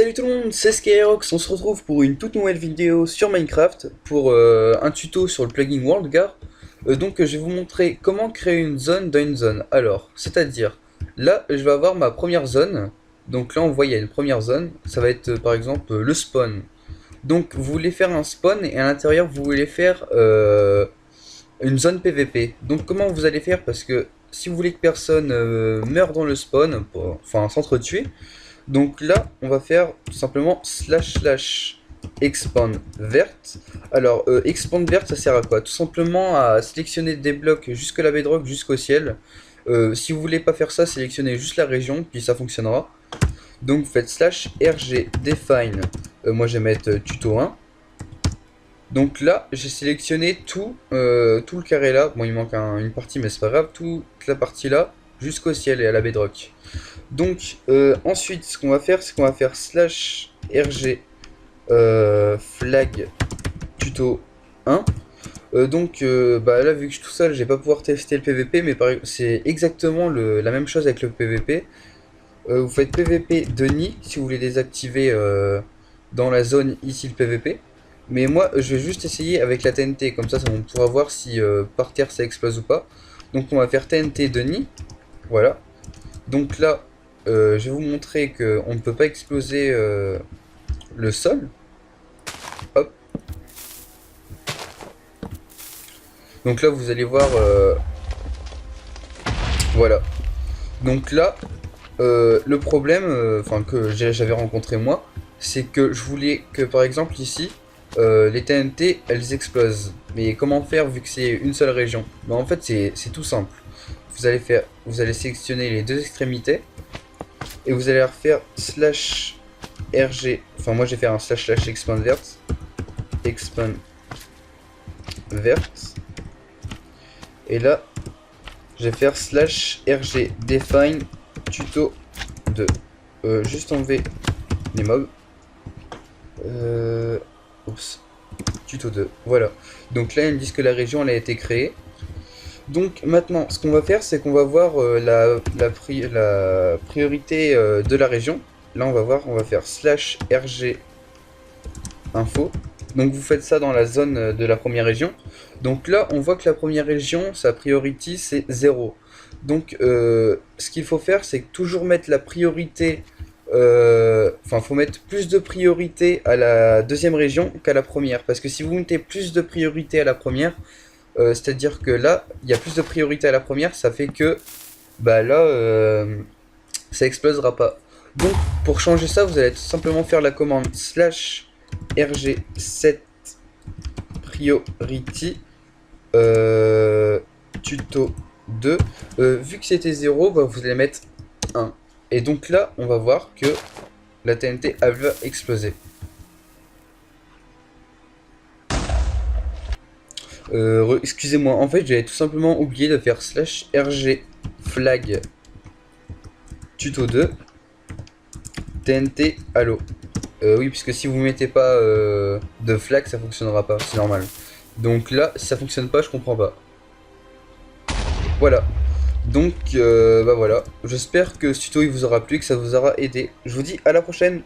Salut tout le monde, c'est Skyrox, on se retrouve pour une toute nouvelle vidéo sur Minecraft pour un tuto sur le plugin WorldGar. Je vais vous montrer comment créer une zone dans une zone. Alors, c'est-à-dire, là je vais avoir ma première zone. Donc là on voit il y a une première zone, ça va être par exemple le spawn. Donc vous voulez faire un spawn et à l'intérieur vous voulez faire une zone PVP. Donc comment vous allez faire? Parce que si vous voulez que personne meure dans le spawn, enfin s'entretuer, donc là, on va faire tout simplement slash expand vert. Alors, expand vert, ça sert à quoi? Tout simplement à sélectionner des blocs jusque la bedrock, jusqu'au ciel. Si vous voulez pas faire ça, sélectionnez juste la région, puis ça fonctionnera. Donc, vous faites slash rg define. Moi, je vais mettre tuto 1. Donc là, j'ai sélectionné tout le carré là. Bon, il manque une partie, mais c'est pas grave. Toute la partie là, jusqu'au ciel et à la bedrock. Donc ensuite ce qu'on va faire, c'est qu'on va faire slash rg flag tuto 1. Là vu que je suis tout seul, je vais pas pouvoir tester le PVP, mais c'est exactement la même chose avec le PVP. Vous faites PVP de nid si vous voulez désactiver dans la zone ici le PVP. Mais moi je vais juste essayer avec la TNT, comme ça on pourra voir si par terre ça explose ou pas. Donc on va faire TNT de nid, voilà. Donc là je vais vous montrer qu'on ne peut pas exploser le sol. Hop. Donc là, vous allez voir. Voilà. Donc là, le problème que j'avais rencontré moi, c'est que je voulais que par exemple ici, les TNT, elles explosent. Mais comment faire vu que c'est une seule région? En fait, c'est tout simple. Vous allez sélectionner les deux extrémités. Et vous allez refaire slash rg, enfin moi j'ai fait un slash expand vert, et là je vais faire slash rg define tuto 2. Juste enlever les mobs, oups, tuto 2, voilà. Donc là ils me disent que la région elle a été créée. Donc maintenant, ce qu'on va faire, c'est qu'on va voir la priorité de la région. Là, on va faire slash rg info. Donc vous faites ça dans la zone de la première région. Donc là, on voit que la première région, sa priorité, c'est 0. Donc ce qu'il faut faire, c'est toujours mettre la priorité... faut mettre plus de priorité à la deuxième région qu'à la première. Parce que si vous mettez plus de priorité à la première... c'est-à-dire que là, il y a plus de priorité à la première, ça fait que ça explosera pas. Donc, pour changer ça, vous allez tout simplement faire la commande slash rg set priority tuto 2. Vu que c'était 0, vous allez mettre 1. Et donc là, on va voir que la TNT elle va exploser. Excusez-moi, en fait j'avais tout simplement oublié de faire slash rg flag tuto 2 TNT allo. Oui, puisque si vous mettez pas de flag, ça fonctionnera pas, c'est normal. Donc là, si ça fonctionne pas, je comprends pas. Voilà. Donc voilà. J'espère que ce tuto il vous aura plu, que ça vous aura aidé. Je vous dis à la prochaine.